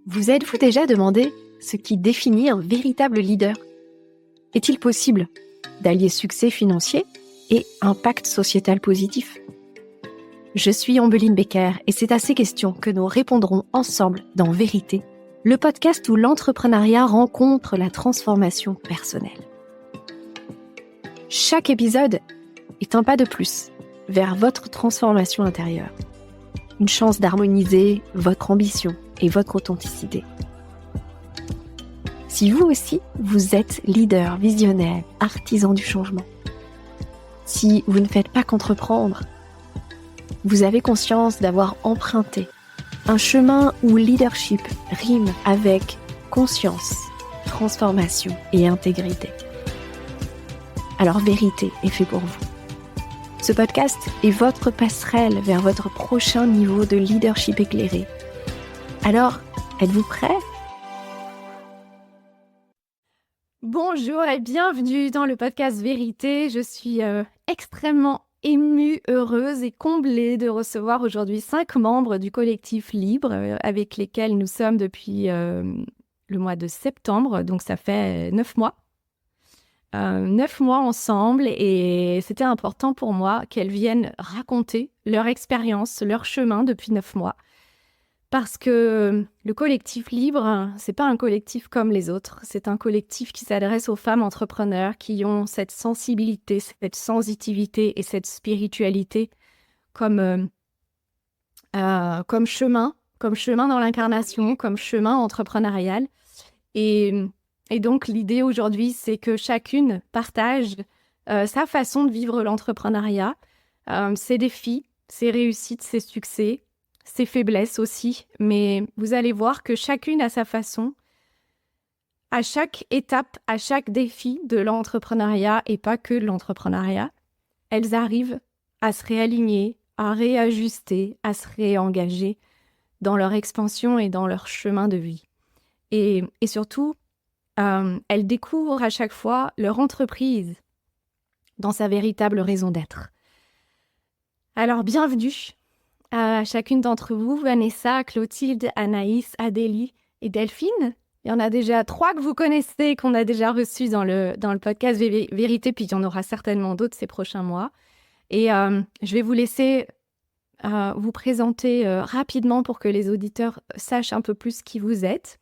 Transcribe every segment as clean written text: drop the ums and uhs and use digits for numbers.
Vous êtes-vous déjà demandé ce qui définit un véritable leader ? Est-il possible d'allier succès financier et impact sociétal positif ? Je suis Ambeline Becker et c'est à ces questions que nous répondrons ensemble dans Vérité, le podcast où l'entrepreneuriat rencontre la transformation personnelle. Chaque épisode est un pas de plus vers votre transformation intérieure. Une chance d'harmoniser votre ambition et votre authenticité. Si vous aussi, vous êtes leader, visionnaire, artisan du changement, si vous ne faites pas qu'entreprendre, vous avez conscience d'avoir emprunté un chemin où leadership rime avec conscience, transformation et intégrité. Alors Vérité est fait pour vous. Ce podcast est votre passerelle vers votre prochain niveau de leadership éclairé. Alors, êtes-vous prêts ? Bonjour et bienvenue dans le podcast Vérité. Je suis extrêmement émue, heureuse et comblée de recevoir aujourd'hui 5 membres du collectif Libre avec lesquels nous sommes depuis le mois de septembre. Donc ça fait 9 mois. 9 mois ensemble et c'était important pour moi qu'elles viennent raconter leur expérience, leur chemin depuis 9 mois. Parce que le collectif Libre, c'est pas un collectif comme les autres. C'est un collectif qui s'adresse aux femmes entrepreneurs qui ont cette sensibilité, cette sensitivité et cette spiritualité comme chemin dans l'incarnation, comme chemin entrepreneurial. Et donc, l'idée aujourd'hui, c'est que chacune partage sa façon de vivre l'entrepreneuriat, ses défis, ses réussites, ses succès, ses faiblesses aussi. Mais vous allez voir que chacune a sa façon, à chaque étape, à chaque défi de l'entrepreneuriat et pas que de l'entrepreneuriat, elles arrivent à se réaligner, à réajuster, à se réengager dans leur expansion et dans leur chemin de vie. Et surtout, elles découvrent à chaque fois leur entreprise dans sa véritable raison d'être. Alors, bienvenue à chacune d'entre vous, Vanessa, Clotilde, Anaïs, Adélie et Delphine. Il y en a déjà 3 que vous connaissez, qu'on a déjà reçus dans le podcast Vérité, puis il y en aura certainement d'autres ces prochains mois. Et je vais vous laisser vous présenter rapidement pour que les auditeurs sachent un peu plus qui vous êtes.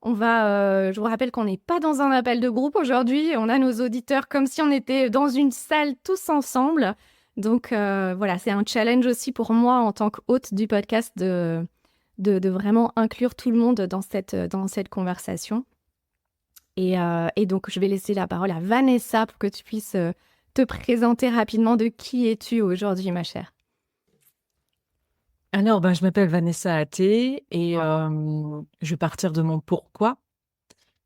Je vous rappelle qu'on n'est pas dans un appel de groupe aujourd'hui. On a nos auditeurs comme si on était dans une salle tous ensemble. Donc voilà, c'est un challenge aussi pour moi en tant qu'hôte du podcast de vraiment inclure tout le monde dans cette conversation. Et donc, je vais laisser la parole à Vanessa pour que tu puisses te présenter rapidement. De qui es-tu aujourd'hui, ma chère ? Alors, je m'appelle Vanessa Atté et je vais partir de mon pourquoi,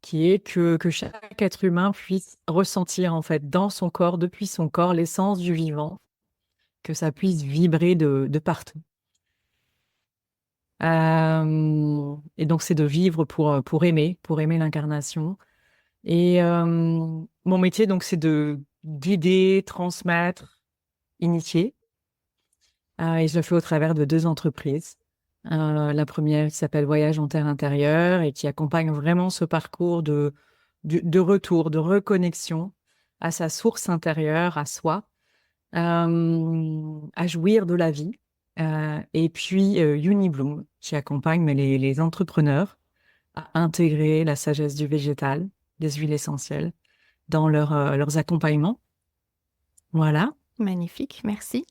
qui est que chaque être humain puisse ressentir en fait dans son corps, depuis son corps, l'essence du vivant, que ça puisse vibrer de partout. Et donc, c'est de vivre pour aimer l'incarnation. Et mon métier, donc, c'est de guider, transmettre, initier. Et je le fais au travers de 2 entreprises. La première qui s'appelle Voyage en Terre Intérieure et qui accompagne vraiment ce parcours de retour, de reconnexion à sa source intérieure, à soi, à jouir de la vie. Et puis Unibloom qui accompagne les entrepreneurs à intégrer la sagesse du végétal, des huiles essentielles, dans leurs accompagnements. Voilà. Magnifique, merci.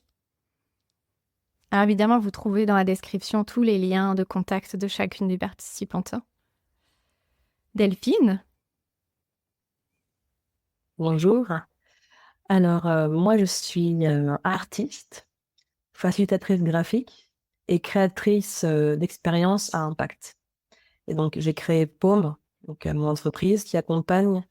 Alors évidemment, vous trouvez dans la description tous les liens de contact de chacune des participantes. Delphine ? Bonjour. Alors, moi, je suis artiste, facilitatrice graphique et créatrice d'expériences à impact. Et donc, j'ai créé Paume, donc mon entreprise qui accompagne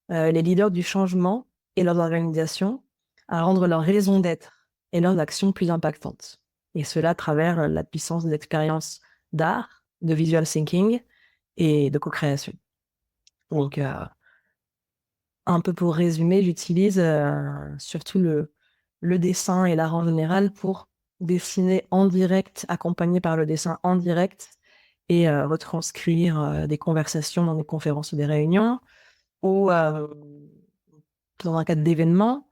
les leaders du changement et leurs organisations à rendre leur raison d'être et leurs actions plus impactantes. Et cela à travers la puissance des expériences d'art, de visual thinking et de co-création. Donc, un peu pour résumer, j'utilise surtout le dessin et l'art en général pour dessiner en direct, accompagné par le dessin en direct, et retranscrire des conversations dans des conférences ou des réunions, ou dans un cadre d'événements,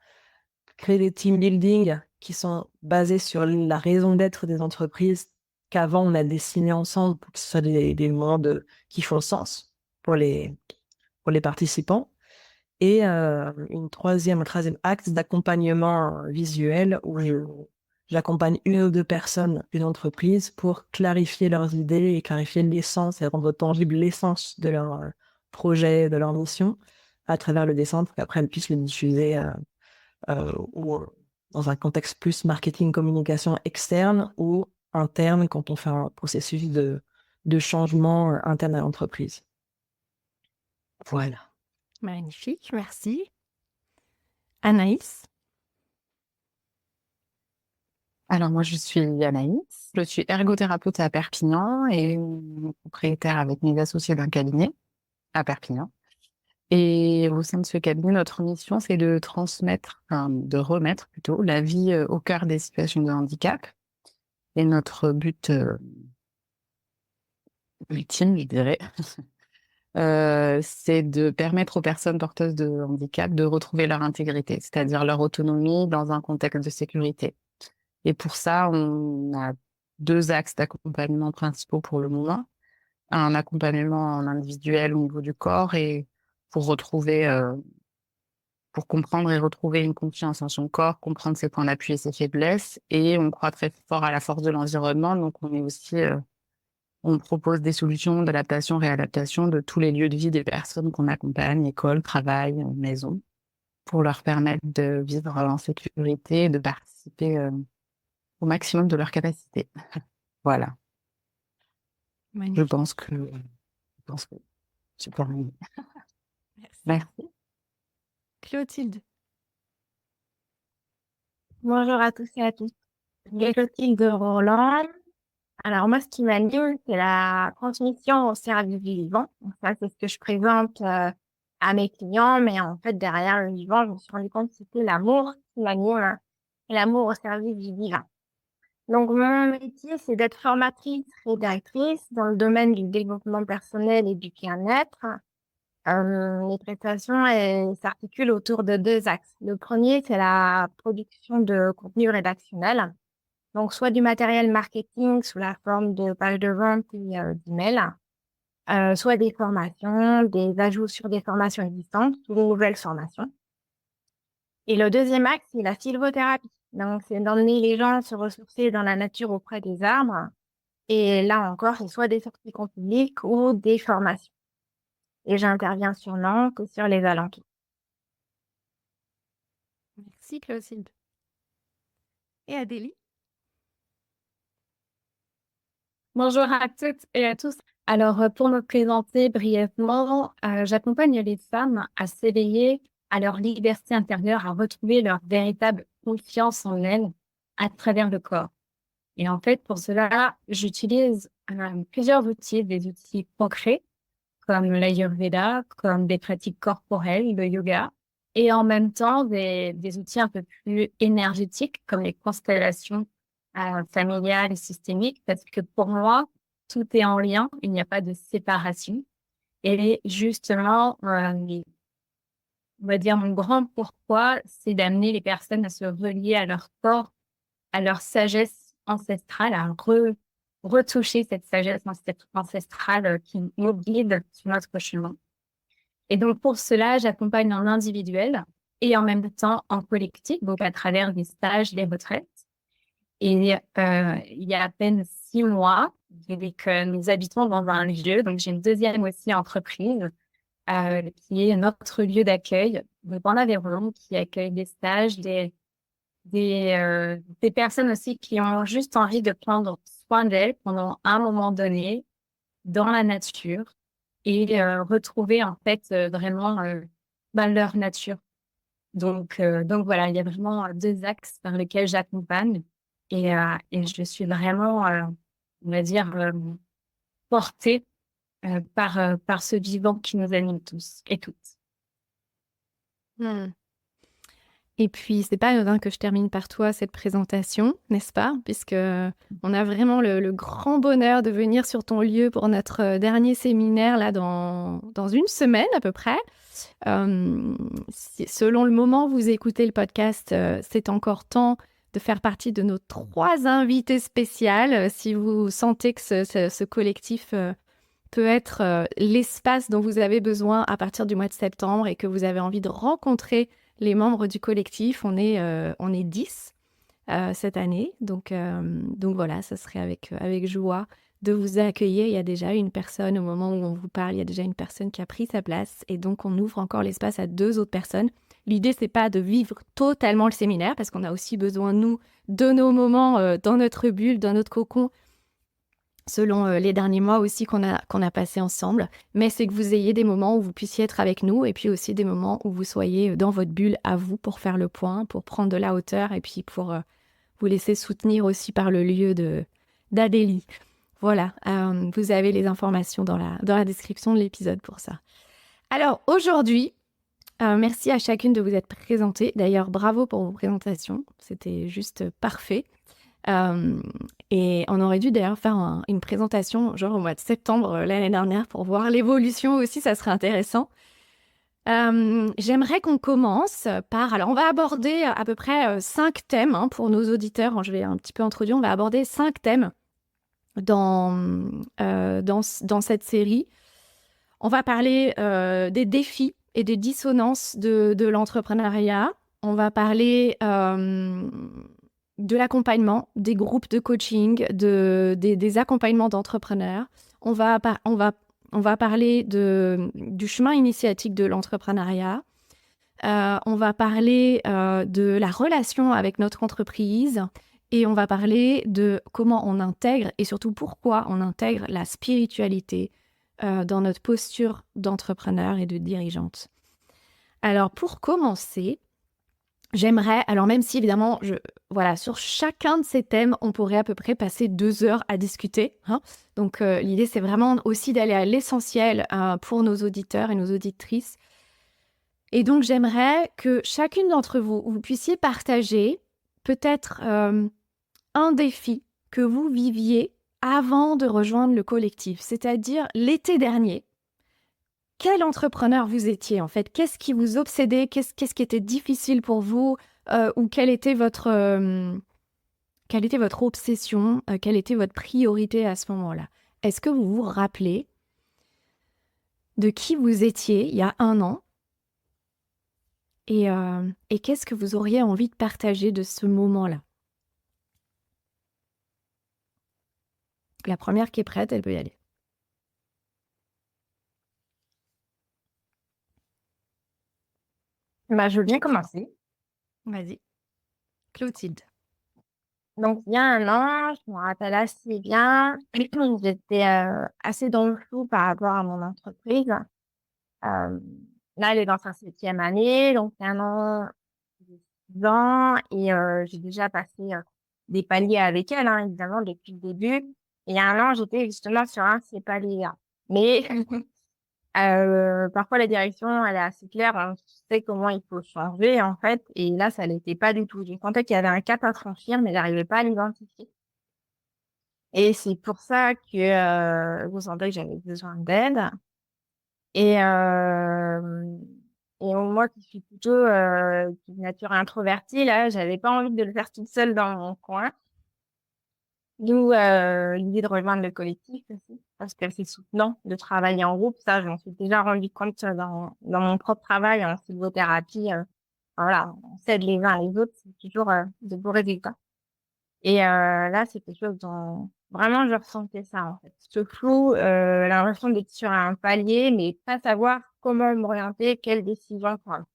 créer des team building qui sont basés sur la raison d'être des entreprises qu'avant on a dessiné ensemble pour que ce soit des moments qui font sens pour les participants. Et un troisième axe d'accompagnement visuel où j'accompagne une ou deux personnes d'une entreprise pour clarifier leurs idées et clarifier l'essence et rendre tangible l'essence de leur projet, de leur mission à travers le dessin pour qu'après elles puissent le diffuser ou dans un contexte plus marketing, communication externe ou interne quand on fait un processus de changement interne à l'entreprise. Voilà. Magnifique, merci. Anaïs? Alors moi, je suis Anaïs, je suis ergothérapeute à Perpignan et propriétaire avec mes associés d'un cabinet à Perpignan. Et au sein de ce cabinet, notre mission, c'est de de remettre plutôt la vie au cœur des situations de handicap. Et notre but ultime, je dirais, c'est de permettre aux personnes porteuses de handicap de retrouver leur intégrité, c'est-à-dire leur autonomie dans un contexte de sécurité. Et pour ça, on a 2 axes d'accompagnement principaux pour le moment. Un accompagnement en individuel au niveau du corps et pour pour comprendre et retrouver une confiance en son corps, comprendre ses points d'appui et ses faiblesses. Et on croit très fort à la force de l'environnement, donc on est aussi, on propose des solutions d'adaptation, réadaptation de tous les lieux de vie des personnes qu'on accompagne, école, travail, maison, pour leur permettre de vivre en sécurité et de participer au maximum de leur capacité. Voilà. Je Magnifique. pense que c'est pour moi. Merci. Merci. Clotilde? Bonjour à tous et à toutes. Je suis Clotilde Roland. Alors moi, ce qui m'anime, c'est la transmission au service du vivant. Donc, ça, c'est ce que je présente à mes clients. Mais en fait, derrière le vivant, je me suis rendu compte que c'était l'amour qui m'anime, et l'amour au service du vivant. Donc mon métier, c'est d'être formatrice et directrice dans le domaine du développement personnel et du bien-être. Les prestations s'articulent autour de 2 axes. Le premier, c'est la production de contenu rédactionnel. Donc, soit du matériel marketing sous la forme de pages de vente et d'emails, soit des formations, des ajouts sur des formations existantes ou de nouvelles formations. Et le deuxième axe, c'est la sylvothérapie. Donc, c'est d'emmener les gens se ressourcer dans la nature auprès des arbres. Et là encore, c'est soit des sorties en public ou des formations. Et j'interviens sur Nantes et sur les alentours. Merci, Clotilde. Et Adélie? Bonjour à toutes et à tous. Alors, pour me présenter brièvement, j'accompagne les femmes à s'éveiller à leur liberté intérieure, à retrouver leur véritable confiance en elles à travers le corps. Et en fait, pour cela, j'utilise plusieurs outils, des outils concrets comme l'Ayurveda, comme des pratiques corporelles, le yoga, et en même temps des outils un peu plus énergétiques comme les constellations familiales et systémiques, parce que pour moi, tout est en lien, il n'y a pas de séparation. Et justement, on va dire mon grand pourquoi, c'est d'amener les personnes à se relier à leur corps, à leur sagesse ancestrale, à retoucher cette sagesse ancestrale qui nous guide sur notre chemin. Et donc, pour cela, j'accompagne en individuel et en même temps en collectif, donc à travers des stages, des retraites. Et il y a à peine 6 mois, nous habitons dans un lieu, donc j'ai une deuxième aussi entreprise qui est notre lieu d'accueil, donc en Aveyron, qui accueille des stages, des personnes aussi qui ont juste envie de prendre soin d'elles pendant un moment donné dans la nature et retrouver en fait vraiment leur nature. Donc voilà, il y a vraiment 2 axes par lesquels j'accompagne et je suis vraiment, on va dire, portée par ce vivant qui nous anime tous et toutes. Et puis, c'est pas anodin que je termine par toi cette présentation, n'est-ce pas? Puisque on a vraiment le grand bonheur de venir sur ton lieu pour notre dernier séminaire là dans une semaine à peu près. Selon le moment où vous écoutez le podcast, c'est encore temps de faire partie de nos 3 invités spéciales. Si vous sentez que ce collectif peut être l'espace dont vous avez besoin à partir du mois de septembre et que vous avez envie de rencontrer les membres du collectif, on est 10 cette année. Donc voilà, ça serait avec joie de vous accueillir. Il y a déjà une personne, au moment où on vous parle, il y a déjà une personne qui a pris sa place. Et donc, on ouvre encore l'espace à 2 autres personnes. L'idée, c'est pas de vivre totalement le séminaire, parce qu'on a aussi besoin, nous, de nos moments dans notre bulle, dans notre cocon, selon les derniers mois aussi qu'on a passé ensemble. Mais c'est que vous ayez des moments où vous puissiez être avec nous, et puis aussi des moments où vous soyez dans votre bulle à vous pour faire le point, pour prendre de la hauteur, et puis pour vous laisser soutenir aussi par le lieu d'Adélie. Voilà, vous avez les informations dans la description de l'épisode pour ça. Alors aujourd'hui, merci à chacune de vous être présentée. D'ailleurs, bravo pour vos présentations, c'était juste parfait. Et on aurait dû d'ailleurs faire une présentation genre au mois de septembre l'année dernière pour voir l'évolution aussi, ça serait intéressant. J'aimerais qu'on commence par... Alors, on va aborder à peu près 5 thèmes pour nos auditeurs. Je vais un petit peu introduire. On va aborder 5 thèmes dans cette série. On va parler des défis et des dissonances de l'entrepreneuriat. On va parler de l'accompagnement, des groupes de coaching, des accompagnements d'entrepreneurs. On va parler du chemin initiatique de l'entrepreneuriat. On va parler de la relation avec notre entreprise. Et on va parler de comment on intègre et surtout pourquoi on intègre la spiritualité dans notre posture d'entrepreneur et de dirigeante. Alors, pour commencer, j'aimerais, alors même si évidemment, voilà, sur chacun de ces thèmes, on pourrait à peu près passer 2 heures à discuter. Donc, l'idée, c'est vraiment aussi d'aller à l'essentiel pour nos auditeurs et nos auditrices. Et donc, j'aimerais que chacune d'entre vous, vous puissiez partager peut-être un défi que vous viviez avant de rejoindre le collectif, c'est-à-dire l'été dernier. Quel entrepreneur vous étiez en fait? Qu'est-ce qui vous obsédait? Qu'est-ce qui était difficile pour vous? Ou quelle était votre obsession? Quelle était votre priorité à ce moment-là? Est-ce que vous vous rappelez de qui vous étiez il y a 1 an? Et qu'est-ce que vous auriez envie de partager de ce moment-là? La première qui est prête, elle peut y aller. Je veux bien commencer. Vas-y. Clotilde. Donc, il y a 1 an, je me rappelle assez bien, j'étais assez dans le flou par rapport à mon entreprise. Là, elle est dans sa 7e année, donc c'est 1 an, j'ai 6 ans, et j'ai déjà passé des paliers avec elle, évidemment, depuis le début. Et il y a 1 an, j'étais justement sur un de ces paliers-là. Mais parfois, la direction, elle est assez claire, on sait comment il faut changer, en fait, et là, ça l'était pas du tout. Je sentais qu'il y avait un cap à franchir, mais j'arrivais pas à l'identifier. Et c'est pour ça que je sentais que j'avais besoin d'aide. Et moi qui suis plutôt de nature introvertie, là, j'avais pas envie de le faire toute seule dans mon coin. D'où l'idée de rejoindre le collectif aussi, parce que c'est soutenant de travailler en groupe. Ça, j'en suis déjà rendu compte dans mon propre travail en sylvothérapie. Voilà, on s'aide les uns les autres, c'est toujours de beaux résultats. Et là, c'est quelque chose dont vraiment je ressentais ça, en fait. Ce flou, l'impression d'être sur un palier, mais pas savoir comment m'orienter, quelle décision prendre.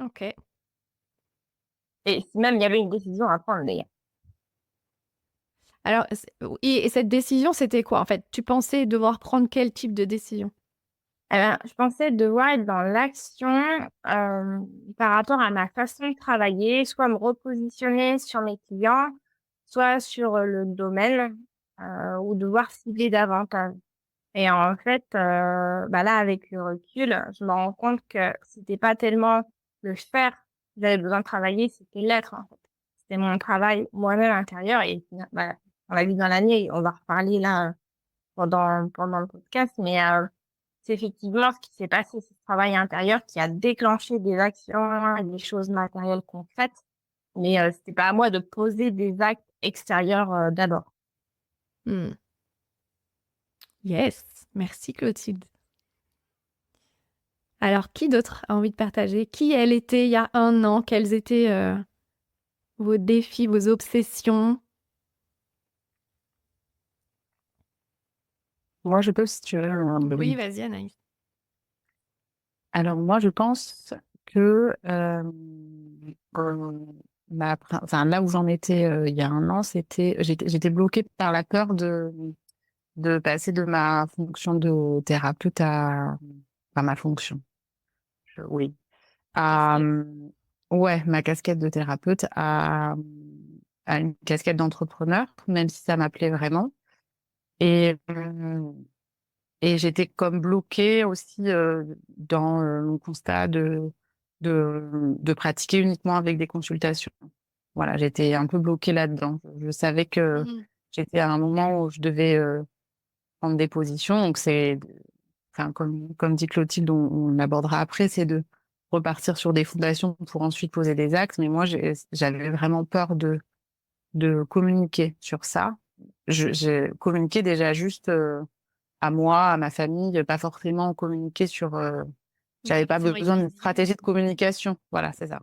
Ok. Et si même il y avait une décision à prendre, d'ailleurs. Alors, et cette décision, c'était quoi en fait? Tu pensais devoir prendre quel type de décision? Je pensais devoir être dans l'action par rapport à ma façon de travailler, soit me repositionner sur mes clients, soit sur le domaine, ou devoir cibler davantage. Et en fait, là, avec le recul, je me rends compte que c'était pas tellement le faire que j'avais besoin de travailler, c'était l'être, en fait. C'était mon travail moi-même intérieur et on l'a vu dans l'année, on va reparler là pendant le podcast, mais c'est effectivement ce qui s'est passé, c'est ce travail intérieur qui a déclenché des actions et des choses matérielles concrètes, mais c'était pas à moi de poser des actes extérieurs d'abord. Hmm. Yes, merci Clotilde. Alors, qui d'autre a envie de partager? Qui elle était il y a 1 an? Quels étaient vos défis, vos obsessions? Moi, je peux, si tu veux. Oui, vas-y Anaïs. Alors, moi, je pense que là où j'en étais il y a 1 an, j'étais bloquée par la peur de passer de ma fonction de thérapeute à ma fonction. Oui. À, ouais, ma casquette de thérapeute à une casquette d'entrepreneur, même si ça m'appelait vraiment. Et, et j'étais comme bloquée aussi dans mon constat de pratiquer uniquement avec des consultations. Voilà, j'étais un peu bloquée là-dedans. Je savais que j'étais à un moment où je devais prendre des positions. Donc, comme dit Clotilde, on l'abordera après, c'est de repartir sur des fondations pour ensuite poser des actes. Mais moi, j'avais vraiment peur de communiquer sur ça. J'ai communiqué déjà juste à moi, à ma famille, pas forcément communiquer sur. J'avais pas besoin d'une stratégie de communication. Voilà, c'est ça.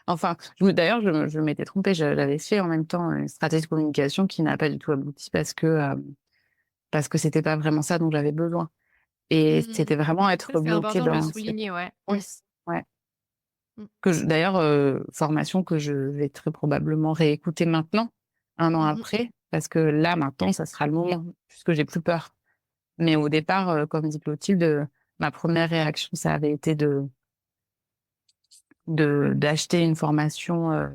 Enfin, d'ailleurs, je m'étais trompée. J'avais fait en même temps une stratégie de communication qui n'a pas du tout abouti parce que c'était pas vraiment ça dont j'avais besoin. Et c'était vraiment être Ça, c'est bloqué important de le dans. souligner, ouais. Oui, ouais. Mm. D'ailleurs, formation que je vais très probablement réécouter maintenant, 1 an après, parce que là, maintenant, ça sera le moment, puisque j'ai plus peur. Mais au départ, comme dit Clotilde, ma première réaction, ça avait été d'acheter une formation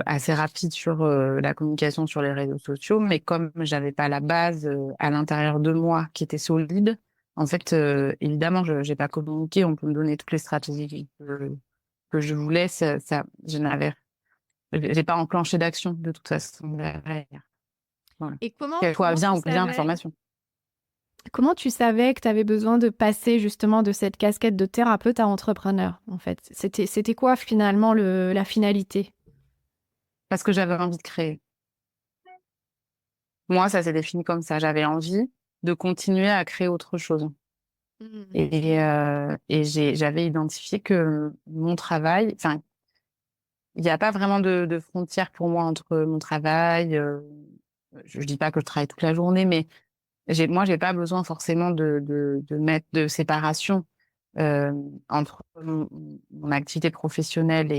assez rapide sur la communication sur les réseaux sociaux. Mais comme j'avais pas la base à l'intérieur de moi qui était solide, en fait, évidemment, je n'ai pas communiqué. On peut me donner toutes les stratégies que je voulais. J'ai pas enclenché d'action de toute façon derrière. Voilà. Et Qu'elle soit bien ou bien la formation. Comment tu savais que tu avais besoin de passer justement de cette casquette de thérapeute à entrepreneur, en fait? C'était quoi finalement la finalité? Parce que j'avais envie de créer. Moi, ça s'est défini comme ça. J'avais envie de continuer à créer autre chose. Et j'avais identifié que mon travail, enfin, il n'y a pas vraiment de frontière pour moi entre mon travail. Je dis pas que je travaille toute la journée, mais moi, j'ai pas besoin forcément de mettre de séparation entre mon activité professionnelle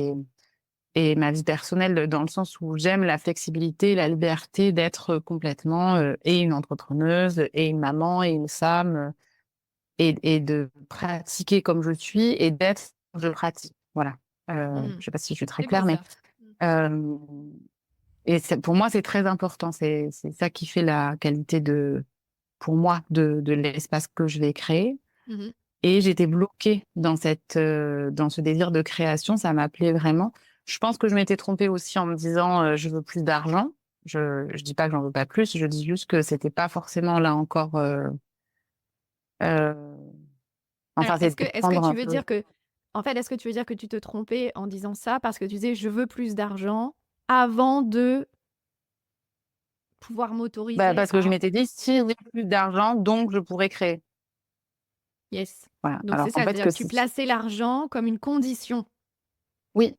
et ma vie personnelle, dans le sens où j'aime la flexibilité, la liberté d'être complètement et une entrepreneuse, et une maman, et une femme, et de pratiquer comme je suis, et d'être comme je pratique. Voilà. Je sais pas si je suis très claire, mais et pour moi, c'est très important. C'est ça qui fait la qualité pour moi, de l'espace que je vais créer. Et j'étais bloquée dans ce désir de création. Ça m'appelait vraiment. Je pense que je m'étais trompée aussi en me disant je veux plus d'argent. Je dis pas que j'en veux pas plus. Je dis juste que c'était pas forcément là encore. Enfin, est-ce que tu veux peu. dire que, en fait, est-ce que tu veux dire que tu te trompais en disant ça parce que tu disais je veux plus d'argent avant de pouvoir m'autoriser Parce que je m'étais dit si j'ai plus d'argent, donc je pourrais créer. Yes. Voilà. Donc Alors c'est ça, en fait, c'est-à-dire que tu plaçais l'argent comme une condition. Oui,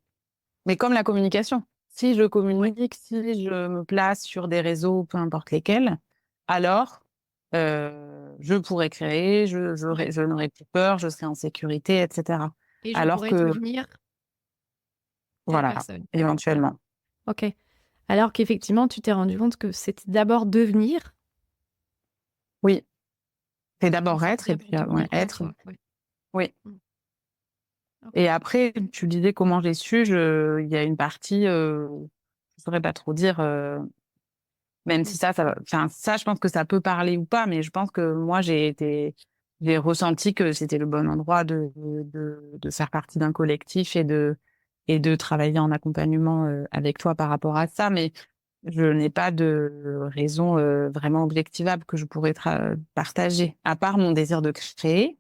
mais comme la communication. Si je communique, si je me place sur des réseaux, peu importe lesquels, alors je pourrais créer, je n'aurais plus peur, je serai en sécurité, etc. Et je Alors pourrais que, devenir telle voilà, personne. éventuellement. Ok. Alors qu'effectivement, tu t'es rendu compte que c'était d'abord devenir. Oui, c'est d'abord être, et C'est-à-dire puis devenir en être. soi. Ouais. Oui. Ok. Et après, tu disais comment j'ai su, il y a une partie, je ne saurais pas trop dire, Même si ça, je pense que ça peut parler ou pas, mais je pense que moi, j'ai ressenti que c'était le bon endroit de faire partie d'un collectif et de travailler en accompagnement avec toi par rapport à ça. Mais je n'ai pas de raison vraiment objectivable que je pourrais partager, à part mon désir de créer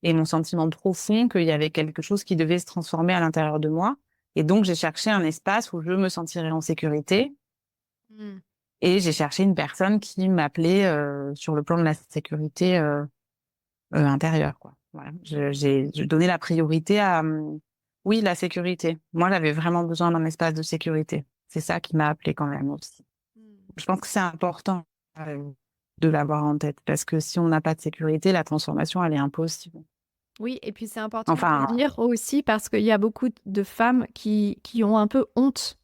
et mon sentiment profond qu'il y avait quelque chose qui devait se transformer à l'intérieur de moi. Et donc, j'ai cherché un espace où je me sentirais en sécurité. Et j'ai cherché une personne qui m'appelait sur le plan de la sécurité intérieure, quoi. Voilà. J'ai donné la priorité à, oui, la sécurité. Moi, j'avais vraiment besoin d'un espace de sécurité. C'est ça qui m'a appelée quand même aussi. Je pense que c'est important de l'avoir en tête, parce que si on n'a pas de sécurité, la transformation, elle est impossible. Oui, et puis c'est important Enfin, de le dire aussi parce qu'il y a beaucoup de femmes qui ont un peu honte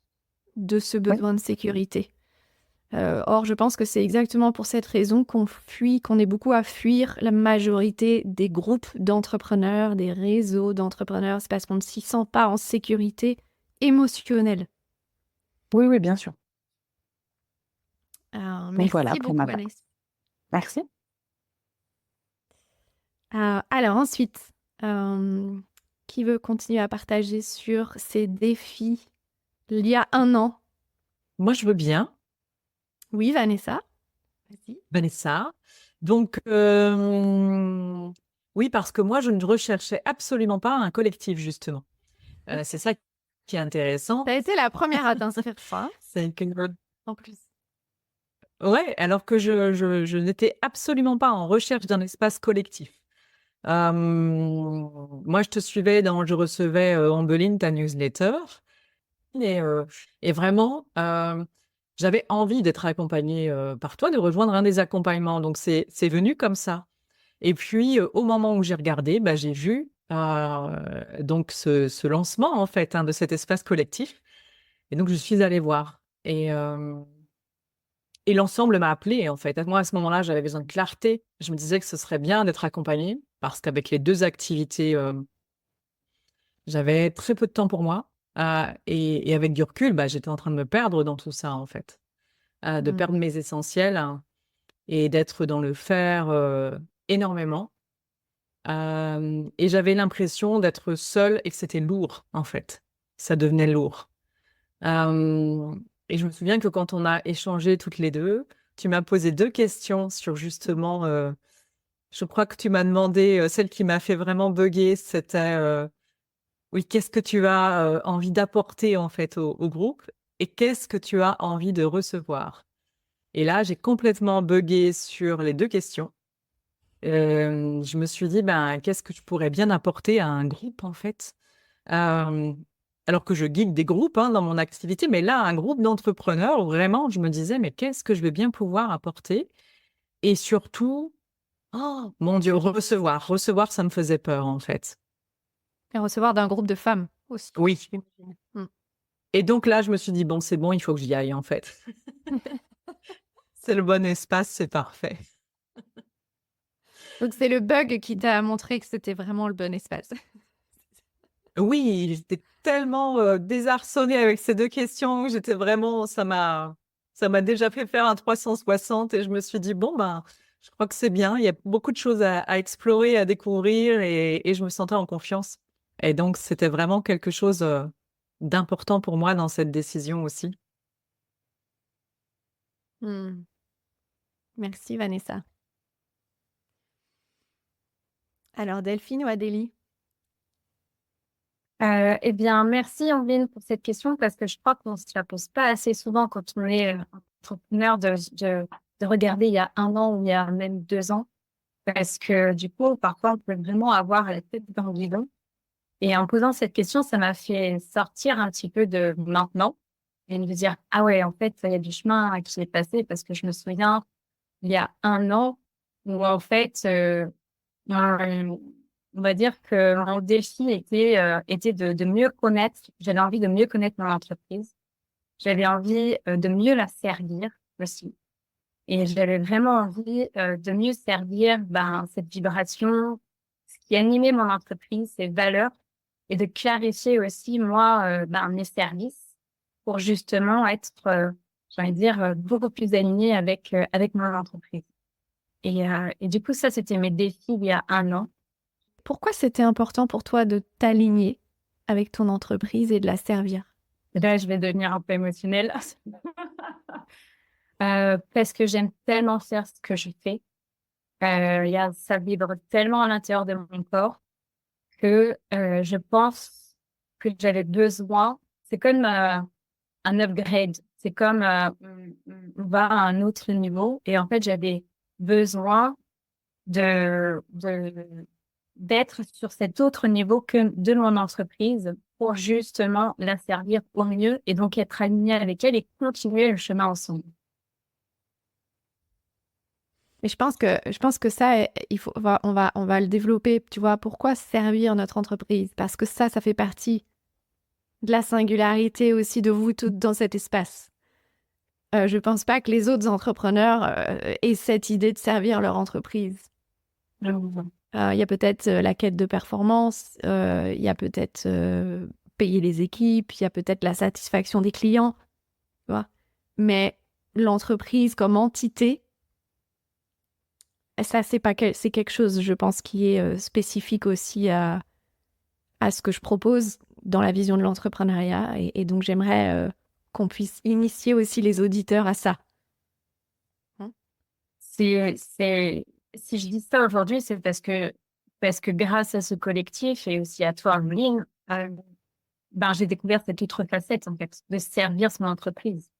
de ce besoin de sécurité. Or, je pense que c'est exactement pour cette raison qu'on est beaucoup à fuir la majorité des groupes d'entrepreneurs, des réseaux d'entrepreneurs. C'est parce qu'on ne s'y sent pas en sécurité émotionnelle. oui, bien sûr. Merci voilà pour beaucoup, ma part. Vanessa. Merci. Alors ensuite, qui veut continuer à partager sur ses défis il y a 1 an? Moi, je veux bien. Oui, Vanessa. Vas-y. Vanessa. Donc, oui, parce que moi, je ne recherchais absolument pas un collectif, justement. C'est ça qui est intéressant. Tu as été la première à t'inscrire, ça, en plus. Ouais, alors que je n'étais absolument pas en recherche d'un espace collectif. Moi, je te suivais je recevais Ambeline, ta newsletter, et vraiment, j'avais envie d'être accompagnée par toi, de rejoindre un des accompagnements. Donc, c'est venu comme ça. Et puis, au moment où j'ai regardé, j'ai vu donc ce lancement, en fait, de cet espace collectif. Et donc, je suis allée voir. Et l'ensemble m'a appelée, en fait. Moi, à ce moment-là, j'avais besoin de clarté. Je me disais que ce serait bien d'être accompagnée parce qu'avec les 2 activités, j'avais très peu de temps pour moi. Et avec du recul, j'étais en train de me perdre dans tout ça, en fait. De perdre mes essentiels et d'être dans le faire énormément. Et j'avais l'impression d'être seule et que c'était lourd, en fait. Ça devenait lourd. Et je me souviens que quand on a échangé toutes les deux, tu m'as posé 2 questions sur justement, je crois que tu m'as demandé, celle qui m'a fait vraiment bugger, c'était, oui, qu'est-ce que tu as envie d'apporter en fait au groupe et qu'est-ce que tu as envie de recevoir? Et là, j'ai complètement buggé sur les 2 questions. Je me suis dit: qu'est-ce que je pourrais bien apporter à un groupe en fait? Alors que je guide des groupes, dans mon activité, mais là, un groupe d'entrepreneurs où vraiment je me disais: «Mais qu'est-ce que je vais bien pouvoir apporter?» Et surtout, oh mon Dieu, recevoir. Recevoir, ça me faisait peur, en fait. Et recevoir d'un groupe de femmes aussi. Oui. Et donc là, je me suis dit: «Bon, c'est bon, il faut que j'y aille, en fait». C'est le bon espace, c'est parfait. Donc, c'est le bug qui t'a montré que c'était vraiment le bon espace. Oui, j'étais tellement désarçonnée avec ces 2 questions. J'étais vraiment, ça m'a déjà fait faire un 360 et je me suis dit: «Bon, je crois que c'est bien. Il y a beaucoup de choses à explorer, à découvrir» et je me sentais en confiance. Et donc, c'était vraiment quelque chose d'important pour moi dans cette décision aussi. Merci, Vanessa. Alors, Delphine ou Adélie? Eh bien, merci Ambline pour cette question parce que je crois qu'on ne se la pose pas assez souvent quand on est entrepreneur de regarder il y a 1 an ou il y a même 2 ans. Parce que du coup, parfois, on peut vraiment avoir la tête dans le guidon. Et en posant cette question, ça m'a fait sortir un petit peu de maintenant et de me dire, ah ouais, en fait, il y a du chemin qui est passé parce que je me souviens, il y a 1 an, où en fait, on va dire que mon défi était de mieux connaître, j'avais envie de mieux connaître mon entreprise. J'avais envie de mieux la servir aussi. Et j'avais vraiment envie de mieux servir cette vibration, ce qui animait mon entreprise, ses valeurs, et de clarifier aussi, moi, mes services pour justement être j'ai envie de dire, beaucoup plus alignée avec mon entreprise. Et du coup, ça, c'était mes défis il y a 1 an. Pourquoi c'était important pour toi de t'aligner avec ton entreprise et de la servir? Et là, je vais devenir un peu émotionnelle. Parce que j'aime tellement faire ce que je fais. Ça vibre tellement à l'intérieur de mon corps que je pense que j'avais besoin. C'est comme un upgrade. C'est comme on va à un autre niveau. Et en fait, j'avais besoin d'être sur cet autre niveau que de mon entreprise pour justement la servir au mieux et donc être alignée avec elle et continuer le chemin ensemble. Mais je pense que ça, on va le développer. Tu vois, pourquoi servir notre entreprise? Parce que ça fait partie de la singularité aussi de vous toutes dans cet espace. Je pense pas que les autres entrepreneurs aient cette idée de servir leur entreprise. Il y a peut-être la quête de performance, il y a peut-être payer les équipes, il y a peut-être la satisfaction des clients, tu vois. Mais l'entreprise comme entité, ça, c'est quelque chose, je pense, qui est spécifique aussi à ce que je propose dans la vision de l'entrepreneuriat. Et donc, j'aimerais qu'on puisse initier aussi les auditeurs à ça. Si je dis ça aujourd'hui, c'est parce que grâce à ce collectif et aussi à toi, Ameline, j'ai découvert cette autre facette, en fait, de servir son entreprise.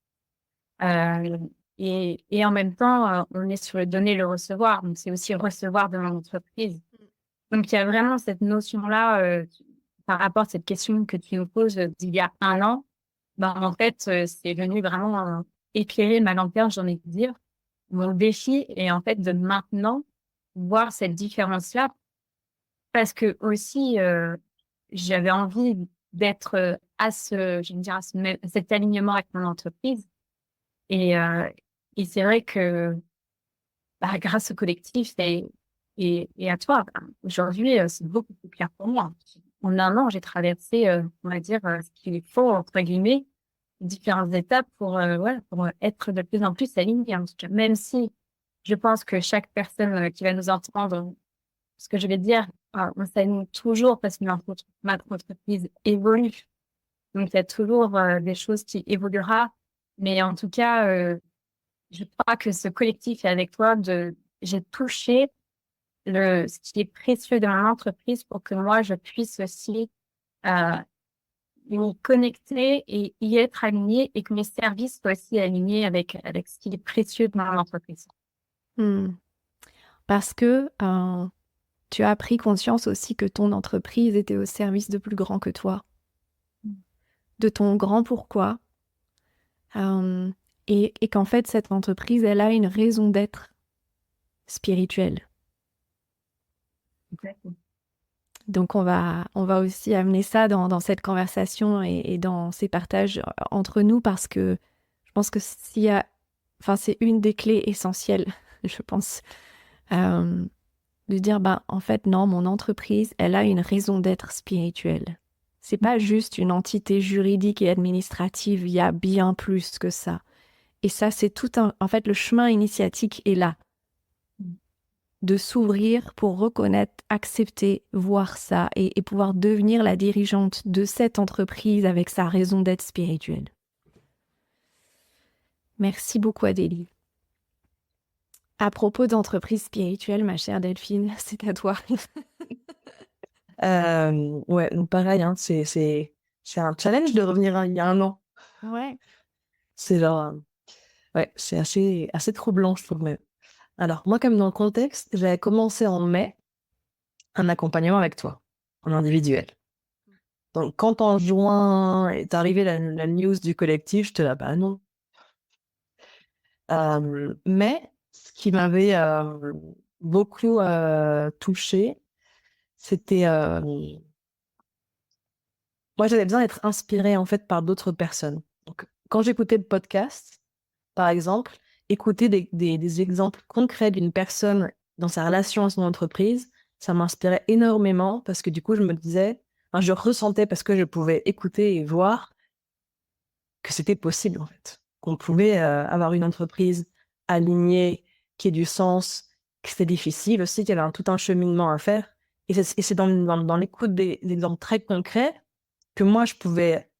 Et en même temps, on est sur le donner, le recevoir. Donc, c'est aussi recevoir de mon entreprise. Donc, il y a vraiment cette notion-là par rapport à cette question que tu nous poses d'il y a 1 an. En fait, c'est venu vraiment éclairer ma lanterne, j'ai envie de dire. Mon défi est en fait de maintenant voir cette différence-là parce que aussi, j'avais envie d'être à cet alignement avec mon entreprise. Et c'est vrai que grâce au collectif et à toi, aujourd'hui, c'est beaucoup plus clair pour moi. En 1 an, j'ai traversé, on va dire, ce qu'il faut, entre guillemets, différentes étapes pour être de plus en plus alignée. En tout cas, même si je pense que chaque personne qui va nous entendre, ce que je vais dire, on s'aligne toujours parce que notre entreprise évolue. Donc, il y a toujours des choses qui évolueront. Mais en tout cas, je crois que ce collectif est avec toi, j'ai touché ce qui est précieux dans l'entreprise pour que moi, je puisse aussi m'y connecter et y être alignée et que mes services soient aussi alignés avec ce qui est précieux dans l'entreprise. Parce que tu as pris conscience aussi que ton entreprise était au service de plus grand que toi, de ton grand pourquoi, et qu'en fait, cette entreprise, elle a une raison d'être spirituelle. Exactement. Donc, on va aussi amener ça dans cette conversation et dans ces partages entre nous parce que je pense que c'est une des clés essentielles, je pense, de dire, en fait, non, mon entreprise, elle a une raison d'être spirituelle. C'est pas juste une entité juridique et administrative, il y a bien plus que ça. Et ça, c'est en fait, le chemin initiatique est là. De s'ouvrir pour reconnaître, accepter, voir ça et pouvoir devenir la dirigeante de cette entreprise avec sa raison d'être spirituelle. Merci beaucoup, Adélie. À propos d'entreprise spirituelle, ma chère Delphine, c'est à toi. Ouais, donc pareil, hein, c'est un challenge de revenir il y a 1 an. Ouais. C'est genre, c'est assez troublant, je trouve même. Alors, moi, comme dans le contexte, j'avais commencé en mai un accompagnement avec toi, en individuel. Donc, quand en juin est arrivée la news du collectif, j'étais là, non. Mais ce qui m'avait beaucoup touchée, c'était... moi, j'avais besoin d'être inspirée, en fait, par d'autres personnes. Donc, quand j'écoutais le podcast, par exemple, écouter des exemples concrets d'une personne dans sa relation à son entreprise, ça m'inspirait énormément parce que du coup, je me disais, je ressentais parce que je pouvais écouter et voir que c'était possible, en fait. qu'on pouvait avoir une entreprise alignée, qui ait du sens, que c'était difficile aussi, qu'il y avait tout un cheminement à faire. Et c'est dans l'écoute d'exemples très concrets que moi, je pouvais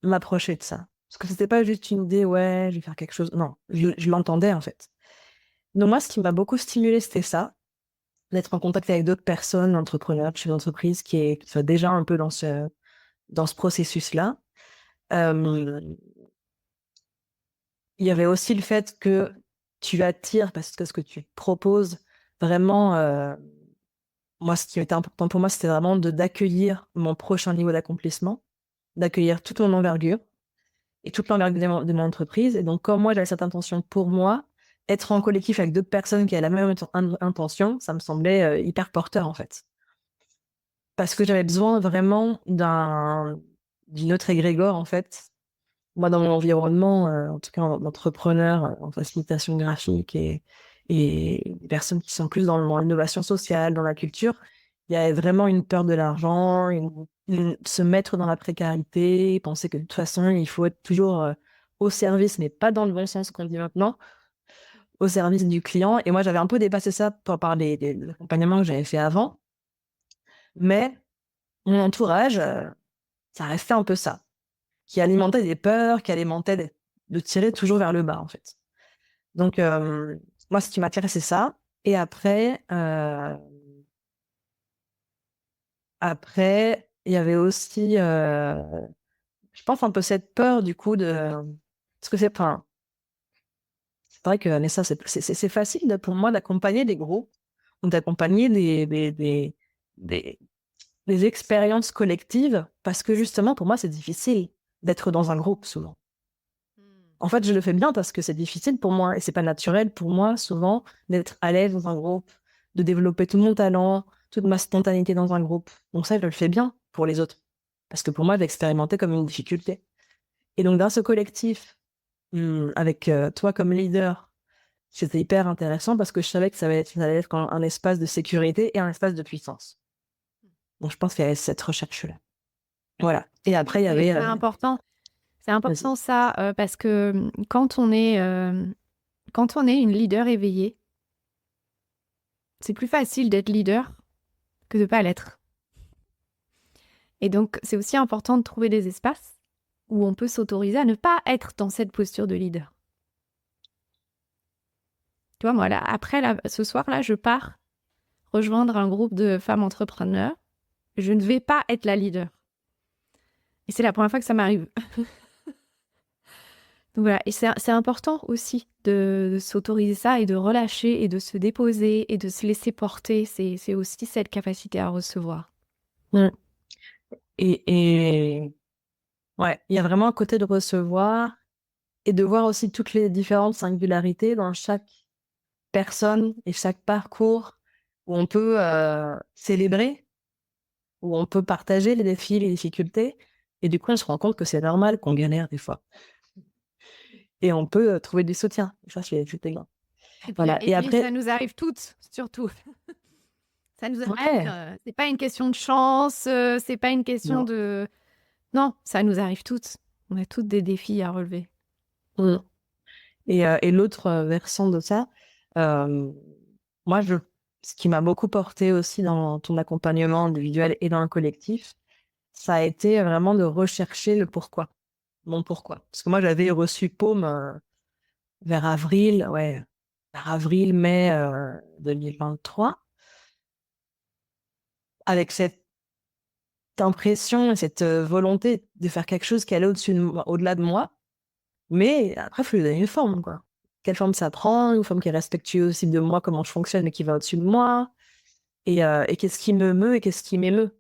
m'approcher de ça. Parce que c'était pas juste une idée, ouais, je vais faire quelque chose. Non, je l'entendais en fait. Donc moi, ce qui m'a beaucoup stimulé, c'était ça, d'être en contact avec d'autres personnes, entrepreneurs, chefs d'entreprise, qui soient déjà un peu dans ce processus-là. Il y avait aussi le fait que tu attires, parce que ce que tu proposes, vraiment, moi, ce qui était important pour moi, c'était vraiment d'accueillir mon prochain niveau d'accomplissement, d'accueillir toute mon envergure et toute l'envergure de mon entreprise. Et donc, comme moi, j'avais cette intention pour moi, être en collectif avec d'autres personnes qui avaient la même intention, ça me semblait hyper porteur, en fait. Parce que j'avais besoin vraiment d'une autre égrégore, en fait. Moi, dans mon environnement, en tout cas d'entrepreneurs en facilitation graphique et des personnes qui sont plus dans l'innovation sociale, dans la culture, il y avait vraiment une peur de l'argent, se mettre dans la précarité, penser que de toute façon, il faut être toujours au service, mais pas dans le bon sens qu'on dit maintenant, au service du client. Et moi, j'avais un peu dépassé ça par les accompagnements que j'avais fait avant. Mais mon entourage, ça restait un peu ça, qui alimentait des peurs, qui alimentait de tirer toujours vers le bas, en fait. Donc, moi, ce qui m'attirait, c'est ça. Et après, il y avait aussi, je pense, un peu cette peur, du coup, parce que c'est vrai que, Vanessa, c'est facile pour moi d'accompagner des groupes, ou d'accompagner des expériences collectives, parce que, justement, pour moi, c'est difficile d'être dans un groupe, souvent. En fait, je le fais bien parce que c'est difficile pour moi et c'est pas naturel pour moi, souvent, d'être à l'aise dans un groupe, de développer tout mon talent, toute ma spontanéité dans un groupe. Donc ça, je le fais bien pour les autres. Parce que pour moi, je l'expérimentais comme une difficulté. Et donc, dans ce collectif, avec toi comme leader, c'était hyper intéressant parce que je savais que ça allait être un espace de sécurité et un espace de puissance. Donc, je pense qu'il y avait cette recherche-là. Voilà. Et après, il y avait... C'est important. C'est important ça, parce que quand on est une leader éveillée, c'est plus facile d'être leader que de ne pas l'être. Et donc, c'est aussi important de trouver des espaces où on peut s'autoriser à ne pas être dans cette posture de leader. Tu vois, moi, là, après, ce soir-là, je pars rejoindre un groupe de femmes entrepreneurs. Je ne vais pas être la leader. Et c'est la première fois que ça m'arrive. Donc voilà, et c'est important aussi de s'autoriser ça et de relâcher et de se déposer et de se laisser porter. C'est aussi cette capacité à recevoir. Et ouais, il y a vraiment un côté de recevoir et de voir aussi toutes les différentes singularités dans chaque personne et chaque parcours où on peut célébrer, où on peut partager les défis, les difficultés. Et du coup, on se rend compte que c'est normal qu'on galère des fois. Et on peut trouver du soutien. Ça, c'est bien. Voilà. Et après, ça nous arrive toutes, surtout. Ça nous arrive. C'est pas une question de chance, c'est pas une question de... Non, ça nous arrive toutes. On a toutes des défis à relever. Et l'autre versant de ça, moi, ce qui m'a beaucoup porté aussi dans ton accompagnement individuel et dans le collectif, ça a été vraiment de rechercher le pourquoi. Mon pourquoi. Parce que moi, j'avais reçu Paume vers avril, mai 2023, avec cette impression et cette volonté de faire quelque chose qui allait au-delà de moi. Mais après, il faut lui donner une forme, quoi. Quelle forme ça prend? Une forme qui est respectueuse aussi de moi, comment je fonctionne, mais qui va au-dessus de moi. Et qu'est-ce qui me meut et qu'est-ce qui m'émeut?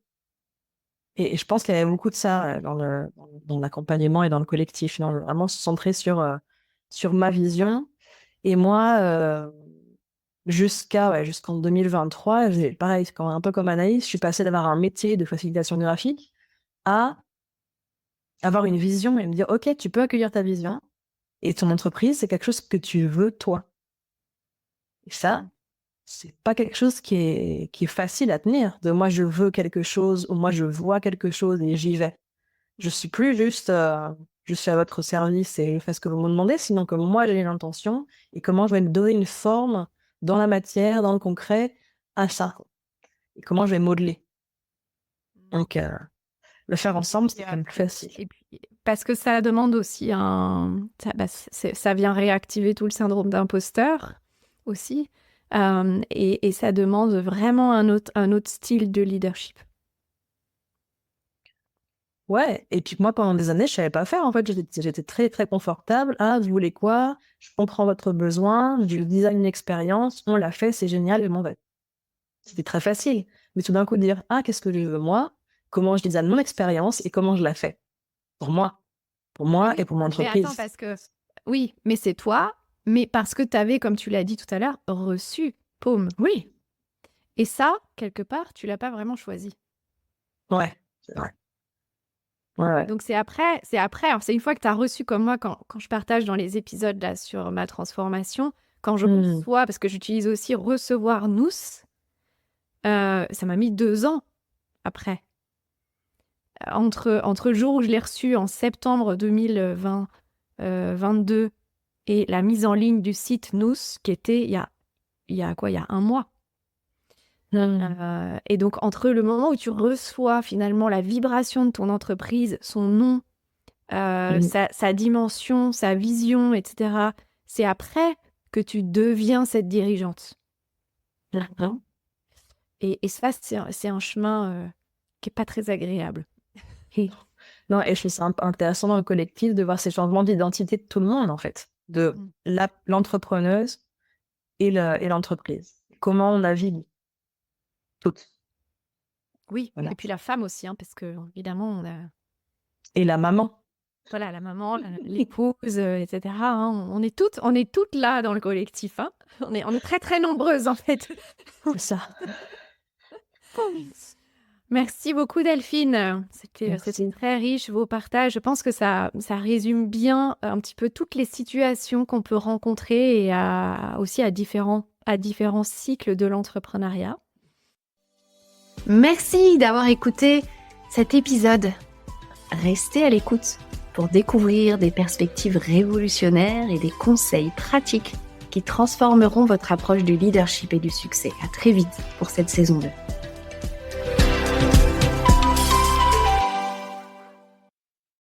Et je pense qu'il y avait beaucoup de ça dans l'accompagnement et dans le collectif. Vraiment se centrer sur ma vision. Et moi, jusqu'en 2023, pareil, un peu comme Anaïs, je suis passée d'avoir un métier de facilitation graphique à avoir une vision et me dire, OK, tu peux accueillir ta vision. Et ton entreprise, c'est quelque chose que tu veux, toi. Et ça, c'est pas quelque chose qui est facile à tenir. De moi, je veux quelque chose, ou moi, je vois quelque chose et j'y vais. Je suis plus juste, je suis à votre service et je fais ce que vous me demandez, sinon que moi j'ai l'intention et comment je vais donner une forme dans la matière, dans le concret, à ça. Et comment je vais modeler. Donc, le faire ensemble, c'est quand même plus facile. Et puis, parce que ça demande aussi ça vient réactiver tout le syndrome d'imposteur aussi. Et ça demande vraiment un autre style de leadership. Ouais, et puis moi, pendant des années, je savais pas faire. En fait, j'étais très, très confortable. Ah, vous voulez quoi? Je comprends votre besoin, je design une expérience, on l'a fait, c'est génial, et m'en vais. C'était très facile. Mais tout d'un coup, dire, ah, qu'est-ce que je veux moi? Comment je design mon expérience et comment je la fais? Pour moi et pour mon Mais entreprise. attends, parce que oui, mais c'est toi, mais parce que tu avais, comme tu l'as dit tout à l'heure, reçu Paume. Oui, Et ça, quelque part, tu l'as pas vraiment choisi. ouais, c'est vrai. Ouais. Donc c'est après, alors, c'est une fois que tu as reçu comme moi, quand je partage dans les épisodes là sur ma transformation, quand je reçois, parce que j'utilise aussi recevoir nous, ça m'a mis 2 ans après. Entre le jour où je l'ai reçu en septembre 2022 et la mise en ligne du site Nous, qui était il y a 1 mois. Et donc, entre le moment où tu reçois finalement la vibration de ton entreprise, son nom, sa dimension, sa vision, etc., c'est après que tu deviens cette dirigeante. Et ça, c'est un chemin qui n'est pas très agréable. Non, et je trouve ça intéressant dans le collectif de voir ces changements d'identité de tout le monde, en fait, de l'entrepreneuse et l'entreprise. Comment on la vit toutes. Oui, Voilà. et puis la femme aussi, parce que évidemment, on a Et la maman. voilà, la maman, l'épouse, etc. On est toutes là dans le collectif. On est très, très nombreuses, en fait. C'est ça. Merci beaucoup, Delphine. C'était très riche, vos partages. Je pense que ça résume bien un petit peu toutes les situations qu'on peut rencontrer et aussi à différents cycles de l'entrepreneuriat. Merci d'avoir écouté cet épisode. Restez à l'écoute pour découvrir des perspectives révolutionnaires et des conseils pratiques qui transformeront votre approche du leadership et du succès. À très vite pour cette saison 2.